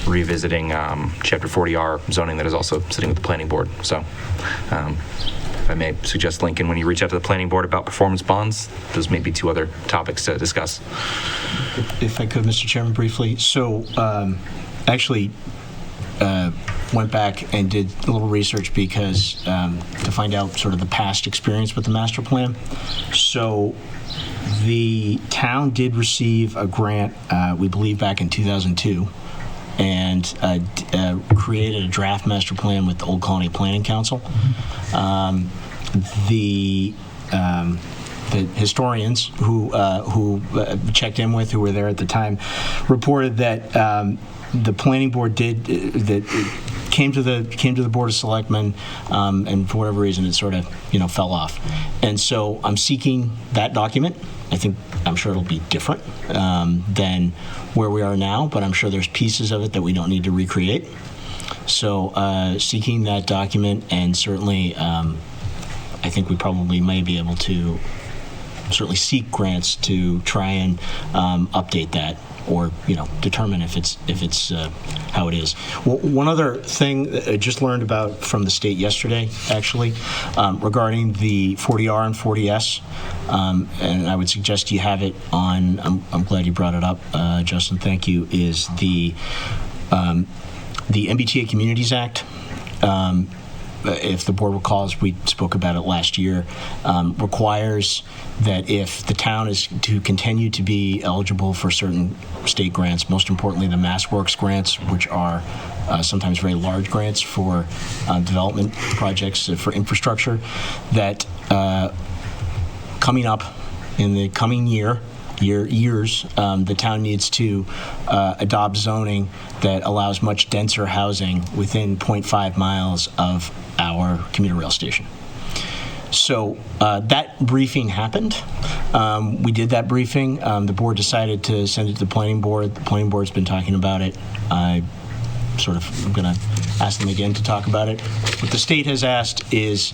revisiting Chapter 40R zoning that is also sitting with the planning board. So if I may suggest, Lincoln, when you reach out to the planning board about performance bonds, those may be two other topics to discuss. If I could, Mr. Chairman, briefly. So actually went back and did a little research because to find out sort of the past experience with the master plan. So the town did receive a grant, we believe back in 2002, and created a draft master plan with the Old Colony Planning Council. The historians who checked in with, who were there at the time, reported that the planning board came to the Board of Selectmen, and for whatever reason it sort of fell off. And so I'm seeking that document. I'm sure it'll be different than where we are now, but I'm sure there's pieces of it that we don't need to recreate. So seeking that document, and certainly I think we probably may be able to certainly seek grants to try and update that, or determine if it's how it is. Well, one other thing that I just learned about from the state yesterday, actually, regarding the 40R and 40S, and I would suggest you have it on. I'm glad you brought it up, Justin. Thank you. Is the Mbta Communities Act. If the board recalls, we spoke about it last year, requires that if the town is to continue to be eligible for certain state grants, most importantly the MassWorks grants, which are sometimes very large grants for development projects for infrastructure, that coming up in the coming years, the town needs to adopt zoning that allows much denser housing within 0.5 miles of our commuter rail station. So that briefing happened. We did that briefing. The board decided to send it to the planning board. The planning board's been talking about it. I'm going to ask them again to talk about it. What the state has asked is,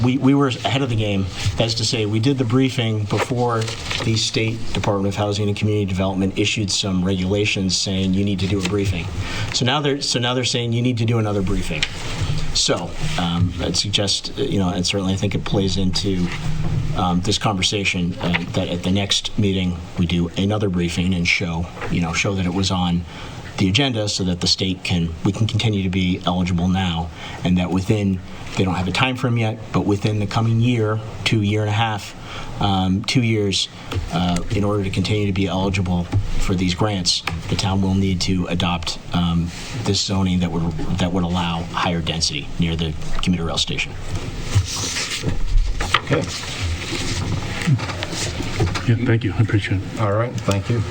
we were ahead of the game. That is to say, we did the briefing before the State Department of Housing and Community Development issued some regulations saying you need to do a briefing. So now they're saying you need to do another briefing. So I'd suggest, and certainly I think it plays into this conversation, that at the next meeting we do another briefing and show that it was on the agenda so that we can continue to be eligible now, and that they don't have a time frame yet, but within the coming year, year and a half, 2 years, in order to continue to be eligible for these grants, the town will need to adopt this zoning that would allow higher density near the commuter rail station. Okay. Yeah, thank you. I appreciate it. All right, thank you.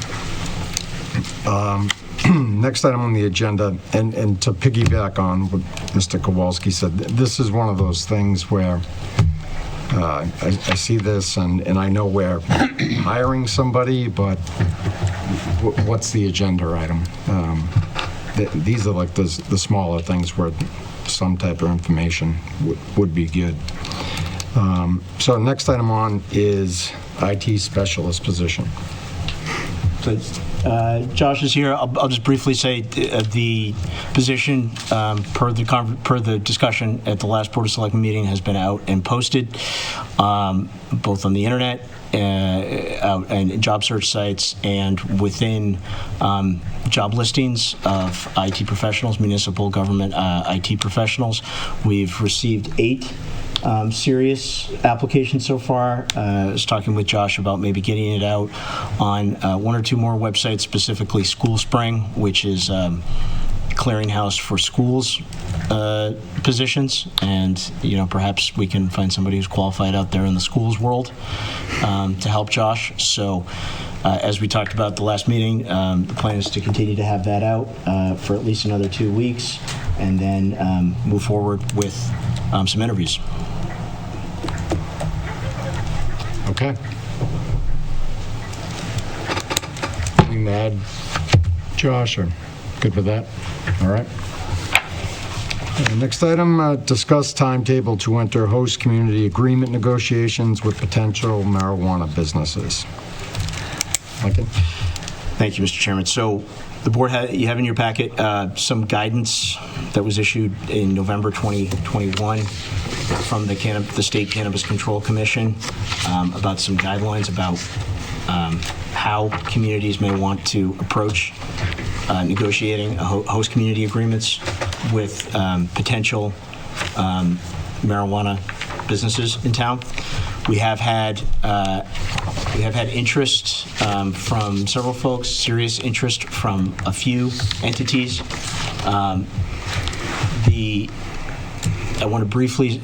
Next item on the agenda, and to piggyback on what Mr. Kowalski said, this is one of those things where I see this and I know we're hiring somebody, but what's the agenda item? These are like the smaller things where some type of information would be good. So next item on is IT specialist position. So, Josh is here. I'll just briefly say the position, per the discussion at the last Board of Selectmen meeting, has been out and posted, both on the internet, out and job search sites, and within job listings of IT professionals, municipal government IT professionals. We've received 8 serious applications so far. I was talking with Josh about maybe getting it out on 1 or 2 more websites, specifically School Spring, which is clearinghouse for schools positions, and perhaps we can find somebody who's qualified out there in the schools world to help Josh. So as we talked about at the last meeting, the plan is to continue to have that out for at least another 2 weeks, and then move forward with some interviews. Okay. Anything to add, Josh, or good with that? All right. Next item, discuss timetable to enter host community agreement negotiations with potential marijuana businesses. Lincoln? Thank you, Mr. Chairman. So the board, you have in your packet some guidance that was issued in November 2021 from the State Cannabis Control Commission about some guidelines about how communities may want to approach negotiating host community agreements with potential marijuana businesses in town. We have had interest from several folks, serious interest from a few entities. I want to briefly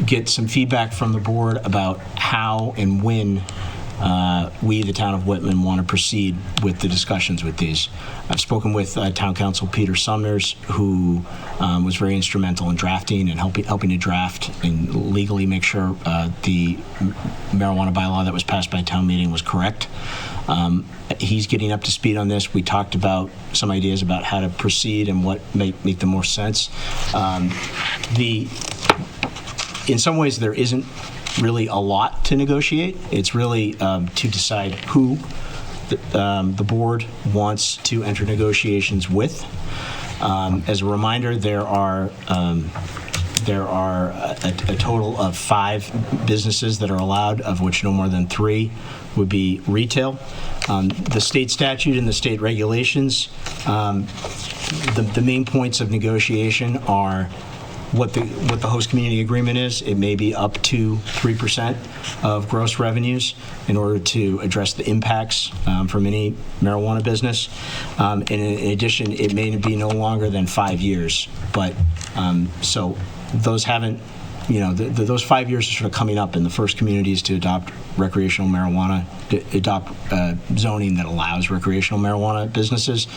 get some feedback from the board about how and when we, the town of Whitman, want to proceed with the discussions with these. I've spoken with Town Council Peter Sumners, who was very instrumental in drafting and helping to draft and legally make sure the marijuana bylaw that was passed by town meeting was correct. He's getting up to speed on this. We talked about some ideas about how to proceed and what might make the most sense. In some ways, there isn't really a lot to negotiate. It's really to decide who the board wants to enter negotiations with. As a reminder, there are a total of 5 businesses that are allowed, of which no more than 3 would be retail. The state statute and the state regulations, the main points of negotiation are what the host community agreement is. It may be up to 3% of gross revenues in order to address the impacts from any marijuana business. And in addition, it may be no longer than 5 years. But so those haven't, those 5 years are sort of coming up, and the first communities to adopt recreational marijuana, adopt zoning that allows recreational marijuana businesses.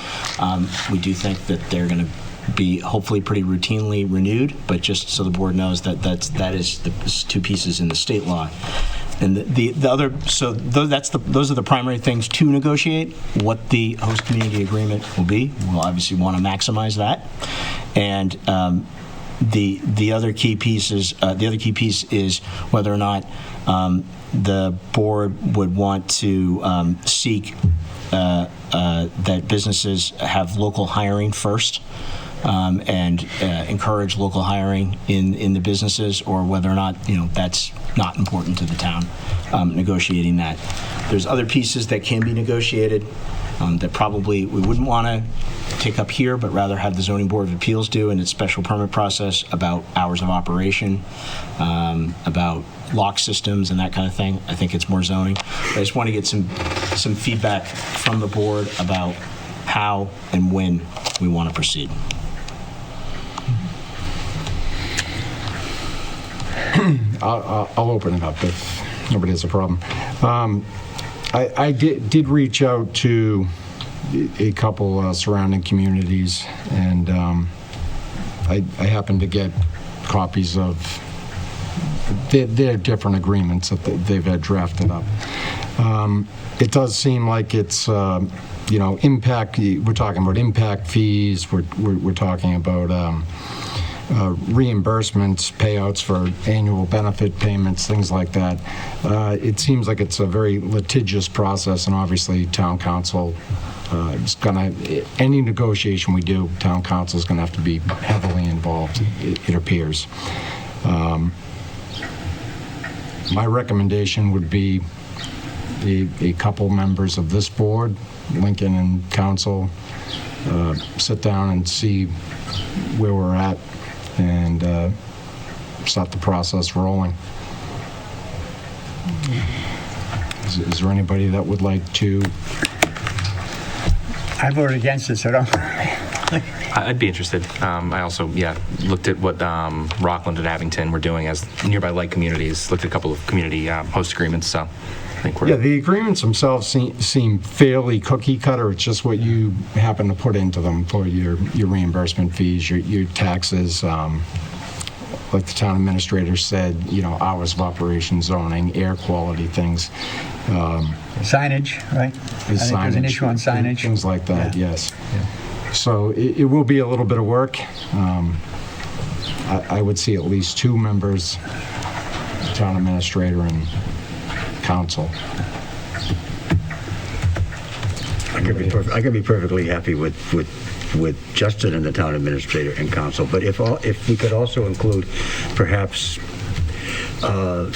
We do think that they're going to be hopefully pretty routinely renewed, but just so the board knows that is the 2 pieces in the state law. And the other, so those are the primary things to negotiate. What the host community agreement will be, we'll obviously want to maximize that. And the other key piece is whether or not the board would want to seek that businesses have local hiring first. And encourage local hiring in the businesses, or whether or not that's not important to the town, negotiating that. There's other pieces that can be negotiated. that probably we wouldn't want to take up here, but rather have the Zoning Board of Appeals do in its special permit process about hours of operation, about lock systems and that kind of thing. I think it's more zoning. But I just want to get some feedback from the board about how and when we want to proceed. I'll open it up if nobody has a problem. I did reach out to a couple surrounding communities, and I happened to get copies of their different agreements that they've had drafted up. It does seem like it's, impact, we're talking about impact fees, we're talking about reimbursements, payouts for annual benefit payments, things like that. It seems like it's a very litigious process, and obviously town council is gonna, any negotiation we do, town council is gonna have to be heavily involved, it appears. My recommendation would be a couple members of this board, Lincoln and council, sit down and see where we're at and start the process rolling. Is there anybody that would like to? I voted against it, so don't. I'd be interested. I also, looked at what Rockland and Abington were doing as nearby like communities, looked at a couple of community host agreements, so I think we're... Yeah, the agreements themselves seem fairly cookie cutter. It's just what you happen to put into them for your reimbursement fees, your taxes, like the town administrator said, hours of operation, zoning, air quality things. Signage, right? I think there's an issue on signage. Things like that, Yeah. yes. So it will be a little bit of work. I would see at least 2 members, the town administrator and council. I could be perfectly happy with Justin and the town administrator and council, but if we could also include perhaps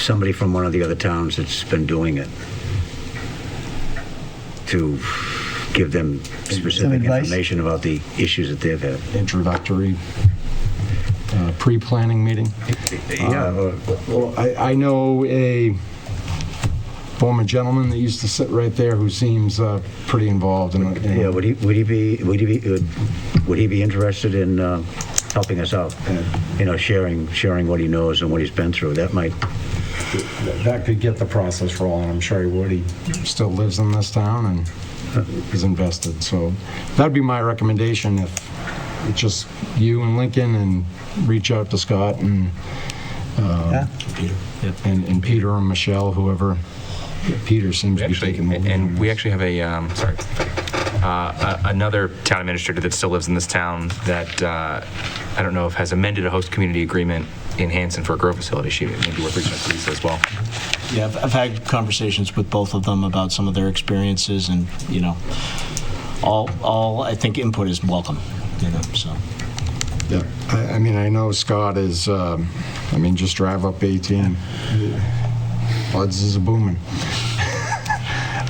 somebody from one of the other towns that's been doing it, to give them specific advice? information about the issues that they've had. Introductory pre-planning meeting. Well, I know a former gentleman that used to sit right there who seems pretty involved in it. Yeah, would he be interested in helping us out? Sharing what he knows and what he's been through. That could get the process rolling. I'm sure he would. He still lives in this town and is invested. So that'd be my recommendation, if it's just you and Lincoln, and reach out to Scott and Peter. Yep. and Peter and Michelle, whoever. Peter seems to be taking the lead. And we actually have another town administrator that still lives in this town that I don't know if has amended a host community agreement in Hanson for a grow facility. She may be worth reaching out to Lisa as well. Yeah, I've had conversations with both of them about some of their experiences, and all I think input is welcome. So. Yeah, I mean, I know Scott is. Just drive up 18. Buds is a booming.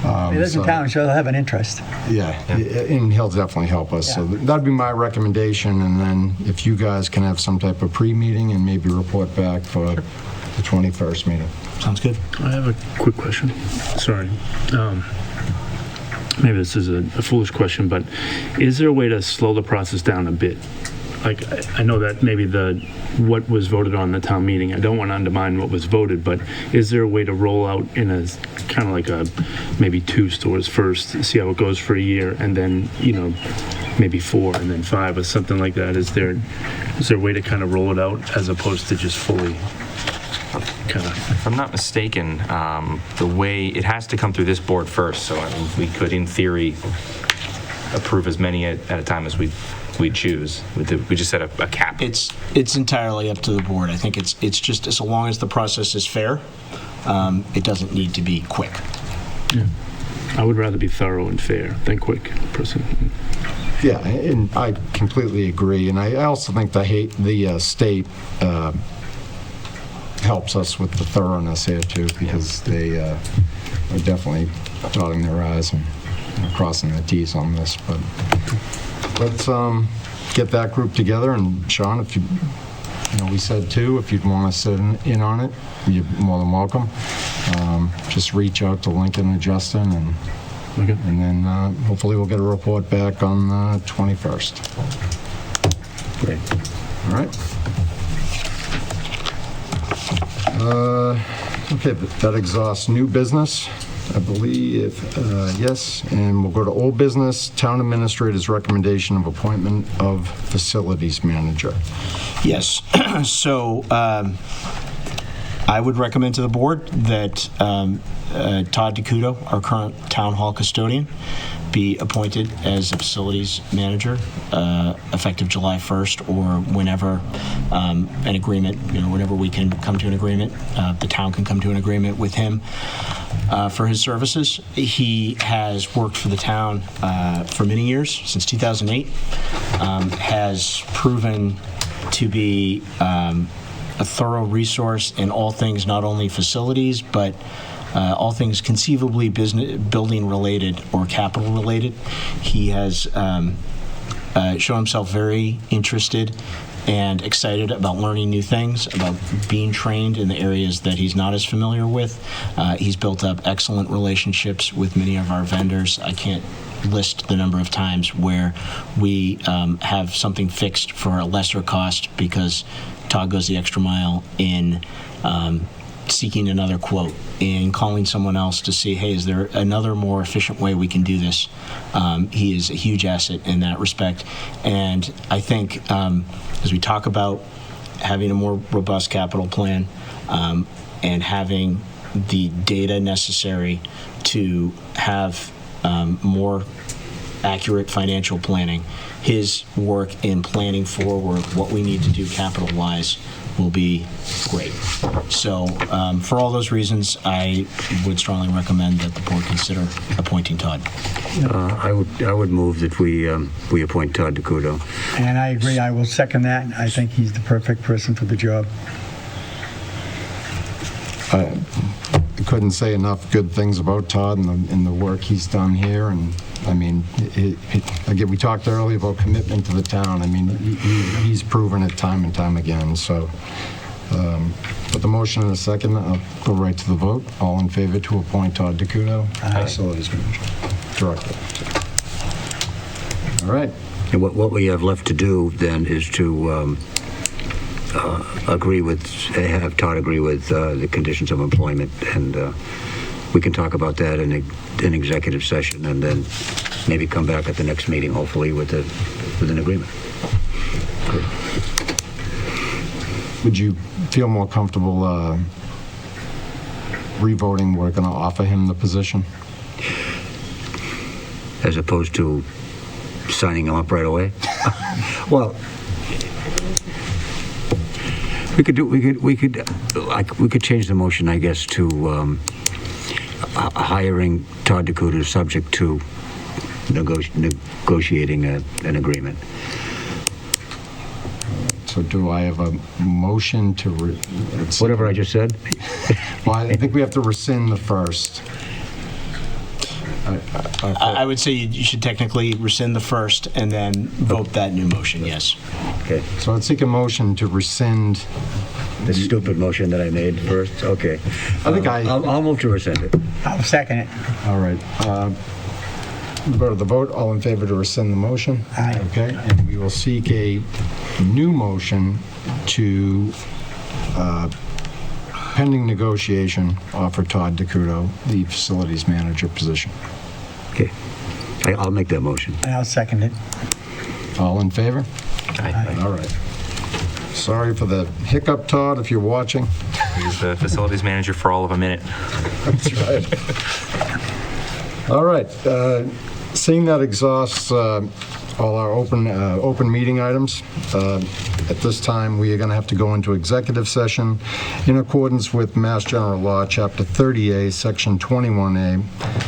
He lives in town, so he'll have an interest. Yeah, and he'll definitely help us. So that'd be my recommendation, and then if you guys can have some type of pre-meeting and maybe report back for the 21st meeting. Sounds good. I have a quick question. Sorry. Maybe this is a foolish question, but is there a way to slow the process down a bit? Like, I know that maybe what was voted on the town meeting, I don't want to undermine what was voted, but is there a way to roll out in a kind of like maybe 2 stores first, see how it goes for a year, and then, maybe 4 and then 5 or something like that? Is there a way to kind of roll it out as opposed to just fully kind of? If I'm not mistaken, the way it has to come through this board first, so we could, in theory, approve as many at a time as we choose. We just set a cap. It's entirely up to the board. I think it's just as long as the process is fair, it doesn't need to be quick. Yeah. I would rather be thorough and fair than quick, personally. Yeah, and I completely agree, and I also think the state helps us with the thoroughness here too, because they are definitely dotting their I's and crossing the Ts on this, but let's get that group together, and Sean, if you know, we said too, if you'd want to sit in on it, you're more than welcome. Just reach out to Lincoln and Justin, and Okay. then hopefully we'll get a report back on the 21st. Great. All right. Okay, that exhausts new business, I believe, yes, and we'll go to old business, town administrator's recommendation of appointment of facilities manager. Yes. So I would recommend to the board that Todd DeCudo, our current town hall custodian, be appointed as a facilities manager effective July 1st or whenever an agreement, whenever we can come to an agreement, the town can come to an agreement with him for his services. He has worked for the town for many years, since 2008, has proven to be a thorough resource in all things, not only facilities, but all things conceivably building related or capital related. He has shown himself very interested and excited about learning new things, about being trained in the areas that he's not as familiar with. He's built up excellent relationships with many of our vendors. I can't list the number of times where we have something fixed for a lesser cost because Todd goes the extra mile in seeking another quote and calling someone else to see, hey, is there another more efficient way we can do this? He is a huge asset in that respect. And I think as we talk about having a more robust capital plan and having the data necessary to have more accurate financial planning, his work in planning forward what we need to do capital-wise will be great. So for all those reasons, I would strongly recommend that the board consider appointing Todd. I would move that we appoint Todd DeCudo. And I agree, I will second that. I think he's the perfect person for the job. I couldn't say enough good things about Todd and the work he's done here, and I mean, again, we talked earlier about commitment to the town. I mean, he's proven it time and time again. So, with the motion and a second, I'll go right to the vote. All in favor to appoint Todd DeCudo, facilities manager, director. All right. And what we have left to do then is to have Todd agree with the conditions of employment, and we can talk about that in an executive session, and then maybe come back at the next meeting, hopefully, with an agreement. Good. Would you feel more comfortable revoting? We're going to offer him the position, As opposed to signing him up right away. Well, we could change the motion, I guess, to hiring Todd DeCudo subject to negotiating an agreement. So do I have a motion to... Whatever I just said? Well, I think we have to rescind the first. I would say you should technically rescind the first and then vote that new motion, yes. Okay. So I'd seek a motion to rescind. The stupid motion that I made first? Okay. I think I'll move to rescind it. I'll second it. All right. We'll go to the vote. All in favor to rescind the motion? Aye. Okay. And we will seek a new motion to, pending negotiation, offer Todd DeCudo the facilities manager position. Okay. I'll make that motion. And I'll second it. All in favor? Aye. All right. Sorry for the hiccup, Todd, if you're watching. He's the facilities manager for all of a minute. That's right. All right. Seeing that exhausts all our open meeting items. At this time, we are going to have to go into executive session in accordance with Mass General Law, Chapter 30A, Section 21A,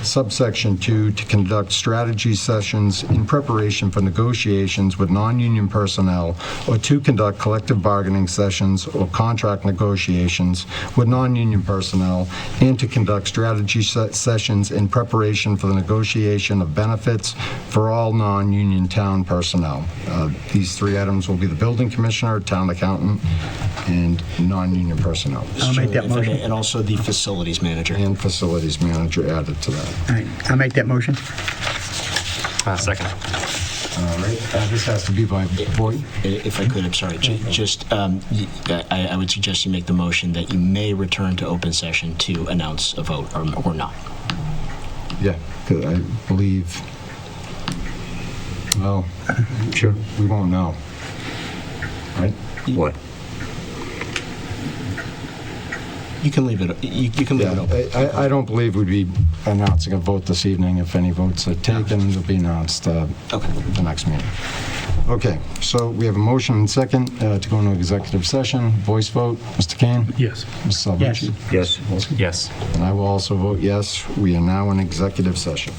subsection 2, to conduct strategy sessions in preparation for negotiations with non-union personnel, or to conduct collective bargaining sessions or contract negotiations with non-union personnel, and to conduct strategy sessions in preparation for the negotiation of benefits for all non-union town personnel. These three items will be the building commissioner, town accountant, and non-union personnel. I'll make that If I may, motion. And also the facilities manager. And facilities manager added to that. All right, I'll make that motion. Second. All right, this has to be by voice. If I could, I'm sorry, just, I would suggest you make the motion that you may return to open session to announce a vote or not. Yeah, 'cause I believe, well, Sure. we won't know. Right? What? You can leave it, you can leave it open. Yeah, I don't believe we'd be announcing a vote this evening. If any votes are taken, they'll be announced Okay. the next meeting. Okay, so we have a motion and second to go into executive session. Voice vote, Mr. Kane? Yes. Mr. Salvucci? Yes. Wolski? Yes. And I will also vote yes. We are now in executive session.